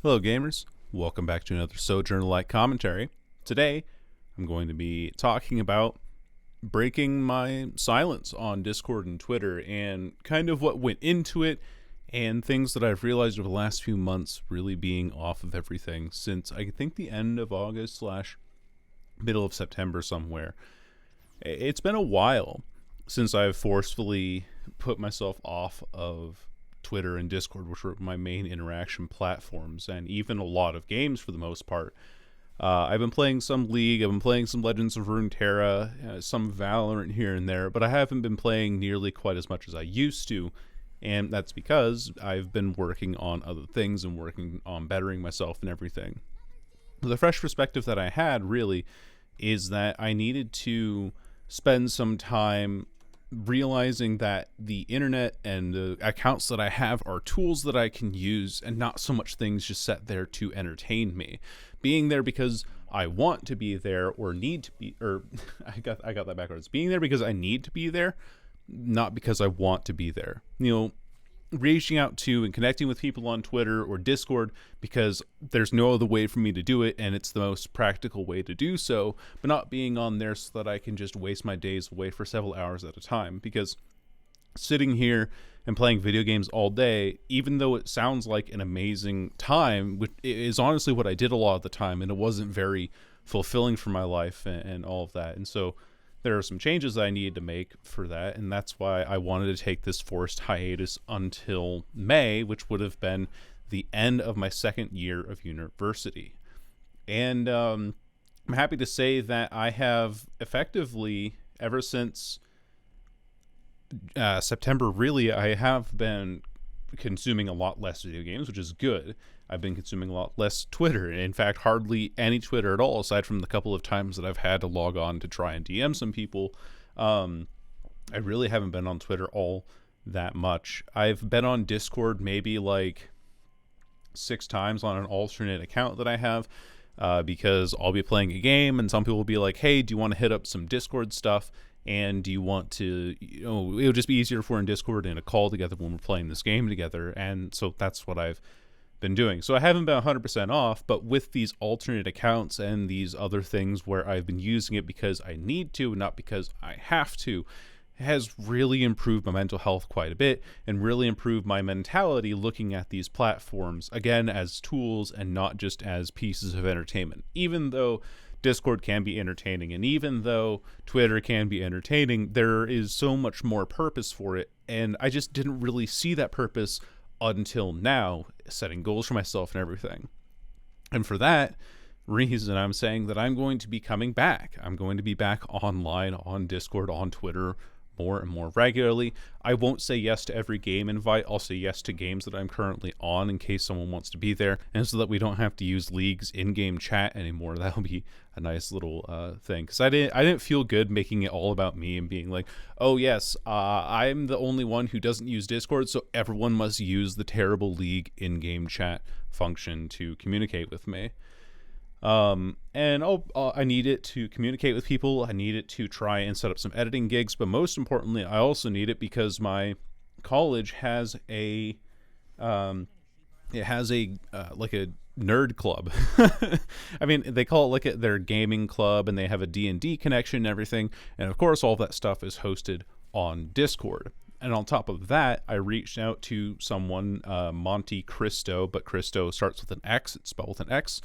Hello gamers, welcome back to another SojournerLITE commentary. Today, I'm going to be talking about breaking my silence on Discord and Twitter and kind of what went into it and things that I've realized over the last few months really being off of everything since I think the end of August / middle of September somewhere. It's been a while since I've forcefully put myself off of Twitter and Discord, which were my main interaction platforms, and even a lot of games for the most part. I've been playing some League, I've been playing some Legends of Runeterra, some Valorant here and there, but I haven't been playing nearly quite as much as I used to, and that's because I've been working on other things and working on bettering myself and everything. The fresh perspective that I had, really, is that I needed to spend some time realizing that the internet and the accounts that I have are tools that I can use and not so much things just set there to entertain me. Being there because I want to be there or need to be, or I got that backwards. Being there because I need to be there, not because I want to be there. You know, reaching out to and connecting with people on Twitter or Discord because there's no other way for me to do it and it's the most practical way to do so, but not being on there so that I can just waste my days away for several hours at a time. Because sitting here and playing video games all day, even though it sounds like an amazing time, which is honestly what I did a lot of the time, and it wasn't very fulfilling for my life and all of that. And so there are some changes that I needed to make for that, and that's why I wanted to take this forced hiatus until May, which would have been the end of my second year of university. And I'm happy to say that I have effectively, ever since September, really, I have been consuming a lot less video games, which is good. I've been consuming a lot less Twitter. In fact, hardly any Twitter at all, aside from the couple of times that I've had to log on to try and DM some people. I really haven't been on Twitter all that much. I've been on Discord maybe like 6 times on an alternate account that I have, because I'll be playing a game and some people will be like, hey, do you want to hit up some Discord stuff? And do you want to, it'll just be easier if we're in Discord and a call together when we're playing this game together. And so that's what I've been doing. So I haven't been 100% off, but with these alternate accounts and these other things where I've been using it because I need to, not because I have to, has really improved my mental health quite a bit and really improved my mentality looking at these platforms, again, as tools and not just as pieces of entertainment. Even though Discord can be entertaining, and even though Twitter can be entertaining, there is so much more purpose for it, and I just didn't really see that purpose until now, setting goals for myself and everything. And for that reason, I'm saying that I'm going to be coming back. I'm going to be back online, on Discord, on Twitter, more and more regularly. I won't say yes to every game invite. I'll say yes to games that I'm currently on in case someone wants to be there, and so that we don't have to use League's in-game chat anymore. That'll be a nice little thing, because I didn't feel good making it all about me and being like, oh yes, I'm the only one who doesn't use Discord, so everyone must use the terrible League in-game chat function to communicate with me. And I need it to communicate with people. I need it to try and set up some editing gigs, but most importantly, I also need it because my college has like a nerd club. I mean, they call it like their gaming club, and they have a D&D connection and everything. And of course, all of that stuff is hosted on Discord. And on top of that, I reached out to someone, Monte Cristo, but Cristo starts with an X, it's spelled with an X,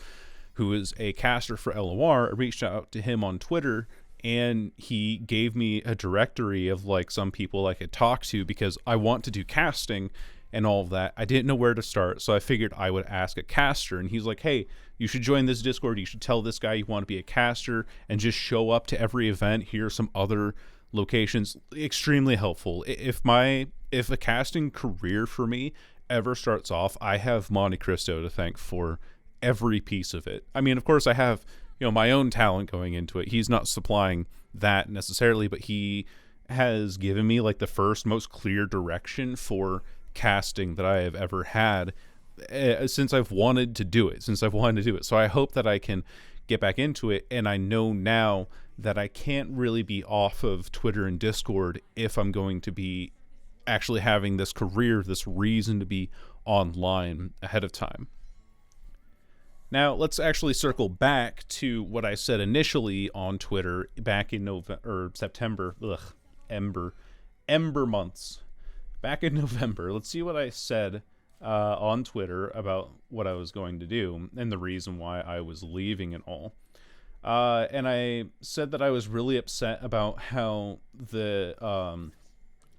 who is a caster for LOR. I reached out to him on Twitter, and he gave me a directory of like some people I could talk to because I want to do casting and all of that. I didn't know where to start, so I figured I would ask a caster, and he's like, hey, you should join this Discord. You should tell this guy you want to be a caster and just show up to every event. Here are some other locations. Extremely helpful. If a casting career for me ever starts off, I have Monte Cristo to thank for every piece of it. I mean, of course, I have my own talent going into it. He's not supplying that necessarily, but he has given me like the first most clear direction for casting that I have ever had since I've wanted to do it. So I hope that I can get back into it, and I know now that I can't really be off of Twitter and Discord if I'm going to be actually having this career, this reason to be online ahead of time. Now, let's actually circle back to what I said initially on Twitter back in November or September. Ember months. Back in November. Let's see what I said on Twitter about what I was going to do and the reason why I was leaving and all. And I said that I was really upset about how the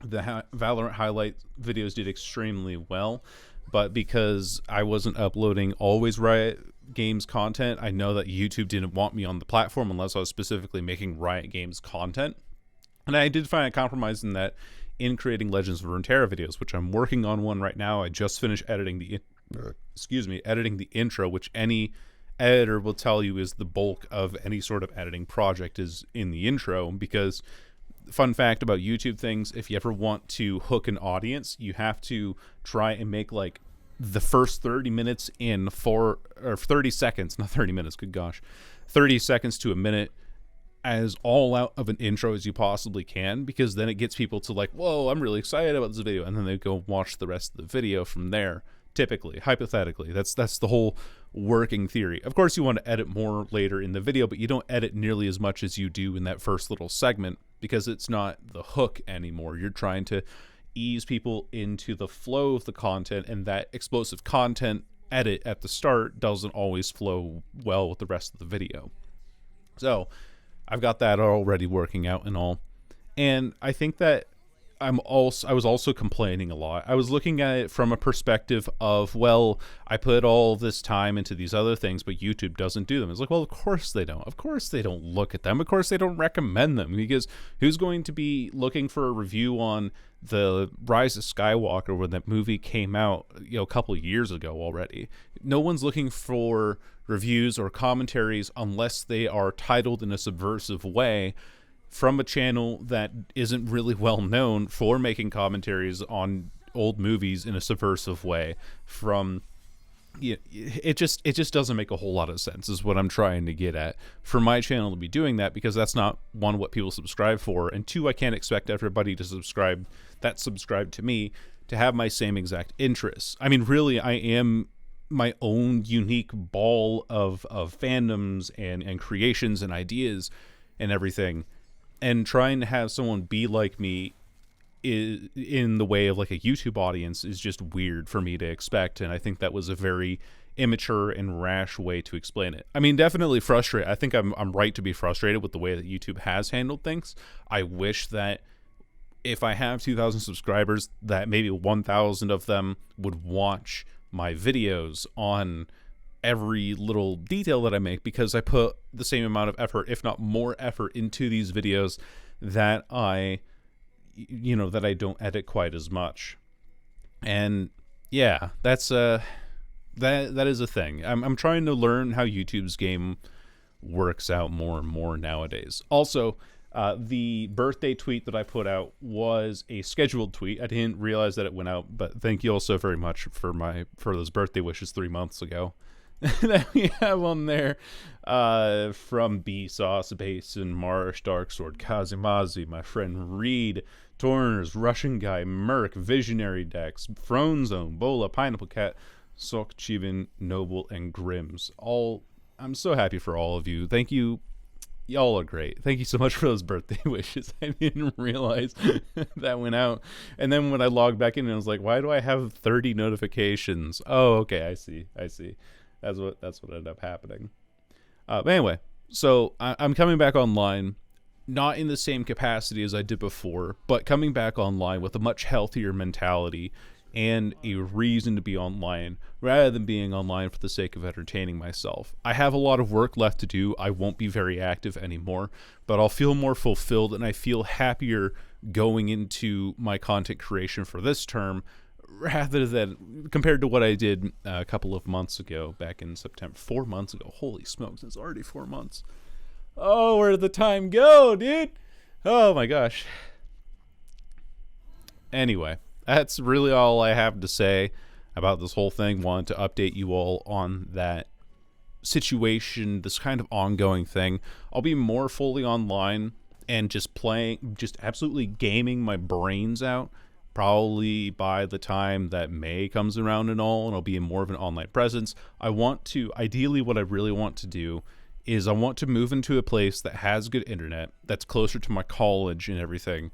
Valorant highlight videos did extremely well, but because I wasn't uploading always Riot Games content, I know that YouTube didn't want me on the platform unless I was specifically making Riot Games content. And I did find a compromise in that in creating Legends of Runeterra videos, which I'm working on one right now. I just finished editing the intro, which any editor will tell you is the bulk of any sort of editing project is in the intro. Because fun fact about YouTube things, if you ever want to hook an audience, you have to try and make like the first 30 minutes in 30 seconds, not 30 minutes, good gosh, 30 seconds to a minute as all out of an intro as you possibly can, because then it gets people to like, whoa, I'm really excited about this video, and then they go watch the rest of the video from there. Typically, hypothetically, that's the whole working theory. Of course, you want to edit more later in the video, but you don't edit nearly as much as you do in that first little segment, because it's not the hook anymore. You're trying to ease people into the flow of the content, and that explosive content edit at the start doesn't always flow well with the rest of the video. So I've got that already working out and all. And I think that I was also complaining a lot. I was looking at it from a perspective of, well, I put all this time into these other things, but YouTube doesn't do them. It's like, well, of course they don't. Of course they don't look at them. Of course they don't recommend them, because who's going to be looking for a review on the Rise of Skywalker when that movie came out, a couple of years ago already? No one's looking for reviews or commentaries unless they are titled in a subversive way from a channel that isn't really well known for making commentaries on old movies in a subversive way. It just doesn't make a whole lot of sense, is what I'm trying to get at, for my channel to be doing that, because that's not, one, what people subscribe for, and two, I can't expect everybody to subscribe to me to have my same exact interests. I mean, really, I am my own unique ball of fandoms and creations and ideas and everything. And trying to have someone be like me in the way of like a YouTube audience is just weird for me to expect. And I think that was a very immature and rash way to explain it. I mean, definitely frustrated. I think I'm right to be frustrated with the way that YouTube has handled things. I wish that if I have 2,000 subscribers, that maybe 1,000 of them would watch my videos on every little detail that I make, because I put the same amount of effort, if not more effort, into these videos that I don't edit quite as much. And yeah, that's that is a thing. I'm trying to learn how YouTube's game works out more and more nowadays. Also, the birthday tweet that I put out was a scheduled tweet. I didn't realize that it went out, but thank you all so very much for those birthday wishes 3 months ago. That we have on there from B Sauce, Basin, Marsh, Darksword, Kazimazi, my friend Reed, Torners, Russian Guy, Merc, Visionary Dex, Throne Zone, Bola, Pineapple Cat, Sok, Chivin, Noble, and Grims. I'm so happy for all of you. Thank you. Y'all are great. Thank you so much for those birthday wishes. I didn't realize that went out. And then when I logged back in, I was like, why do I have 30 notifications? Oh, okay. I see. That's what ended up happening. But anyway, so I'm coming back online, not in the same capacity as I did before, but coming back online with a much healthier mentality and a reason to be online, rather than being online for the sake of entertaining myself. I have a lot of work left to do. I won't be very active anymore, but I'll feel more fulfilled, and I feel happier going into my content creation for this term, rather than compared to what I did a couple of months ago, back in September. 4 months ago. Holy smokes, it's already 4 months. Oh, where did the time go, dude? Oh my gosh. Anyway, that's really all I have to say about this whole thing. Wanted to update you all on that situation, this kind of ongoing thing. I'll be more fully online and just absolutely gaming my brains out probably by the time that May comes around and all, and I'll be in more of an online presence. I want to, ideally, what I really want to do is I want to move into a place that has good internet, that's closer to my college and everything.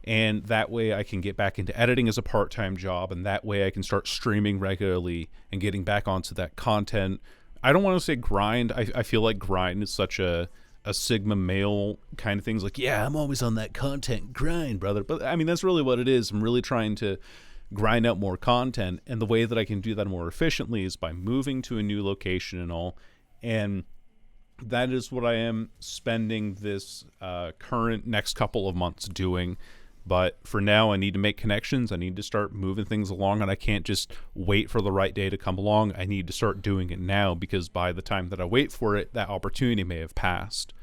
And that way I can get back into editing as a part-time job, and that way I can start streaming regularly and getting back onto that content. I don't want to say grind. I feel like grind is such a Sigma male kind of things, like, yeah, I'm always on that content grind, brother. But I mean, that's really what it is. I'm really trying to grind out more content, and the way that I can do that more efficiently is by moving to a new location and all. And that is what I am spending this current next couple of months doing. But for now, I need to make connections. I need to start moving things along, and I can't just wait for the right day to come along. I need to start doing it now, because by the time that I wait for it, that opportunity may have passed.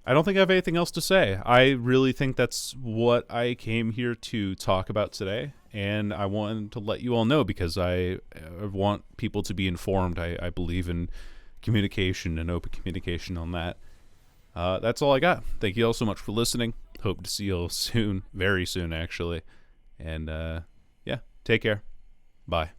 I don't think I have anything else to say. I really think that's what I came here to talk about today, and I wanted to let you all know, because I want people to be informed. I believe in communication and open communication on that. That's all I got. Thank you all so much for listening. Hope to see you all soon, very soon actually. And yeah, take care. Bye.